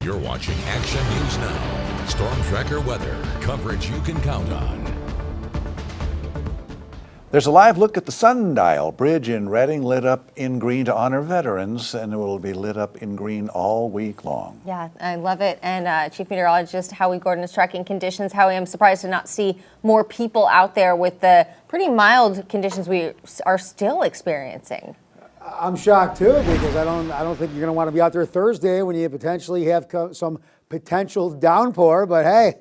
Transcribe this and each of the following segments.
You're watching Action News Now. Storm Tracker weather. Coverage you can count on. There's a live look at the Sundial Bridge in Reading, lit up in green to honor veterans, and it will be lit up in green all week long. Yeah, I love it. And Chief Meteorologist Howie Gordon is tracking conditions. Howie, I'm surprised to not see more people out there with the pretty mild conditions we are still experiencing. I'm shocked too, because I don't think you're going to want to be out there Thursday when you potentially have some potential downpour. But hey,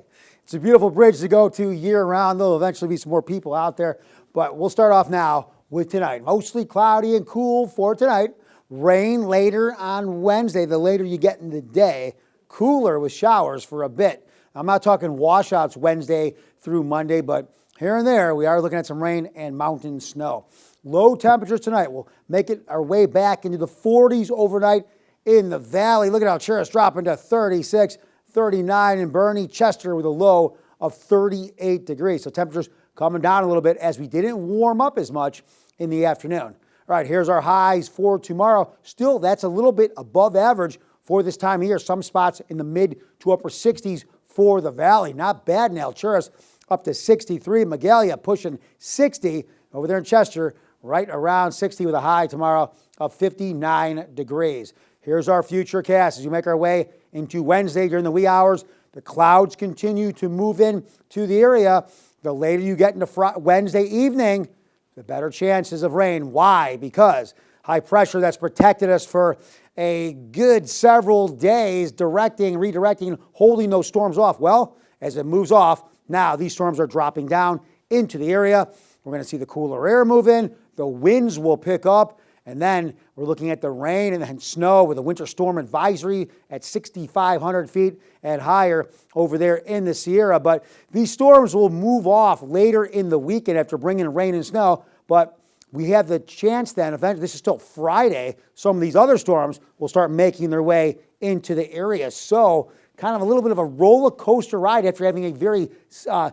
it's a beautiful bridge to go to year round. There'll eventually be some more people out there. But we'll start off now with tonight. Mostly cloudy and cool for tonight. Rain later on Wednesday. The later you get in the day, cooler with showers for a bit. I'm not talking washouts Wednesday through Monday, but here and there we are looking at some rain and mountain snow. Low temperatures tonight will make it our way back into the 40s overnight in the valley. Look at Alturas dropping to 36, 39 in Bernie, Chester with a low of 38 degrees. So temperatures coming down a little bit as we didn't warm up as much in the afternoon. All right, here's our highs for tomorrow. Still, that's a little bit above average for this time of year. Some spots in the mid to upper 60s for the valley. Not bad in Alturas, up to 63. Magalia pushing 60. Over there in Chester, right around 60 with a high tomorrow of 59 degrees. Here's our future cast as we make our way into Wednesday during the wee hours. The clouds continue to move in to the area. The later you get into Wednesday evening, the better chances of rain. Why? Because high pressure that's protected us for a good several days, redirecting, holding those storms off. Well, as it moves off, now these storms are dropping down into the area. We're going to see the cooler air move in. The winds will pick up. And then we're looking at the rain and then snow with a winter storm advisory at 6,500 feet and higher over there in the Sierra. But these storms will move off later in the weekend after bringing rain and snow. But we have the chance then, eventually, this is still Friday, some of these other storms will start making their way into the area. So kind of a little bit of a roller coaster ride after having a very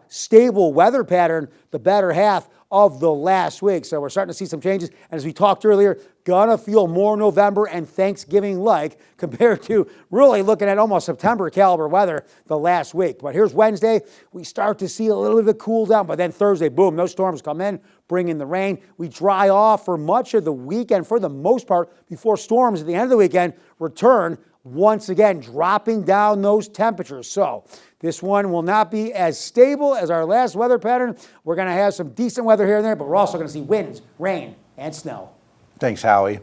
stable weather pattern the better half of the last week. So we're starting to see some changes. And as we talked earlier, gonna feel more November and Thanksgiving-like compared to really looking at almost September caliber weather the last week. But here's Wednesday. We start to see a little bit of a cool down, but then Thursday, boom, those storms come in, bring in the rain. We dry off for much of the weekend for the most part before storms at the end of the weekend return once again, dropping down those temperatures. So this one will not be as stable as our last weather pattern. We're going to have some decent weather here and there, but we're also going to see winds, rain, and snow. Thanks, Howie.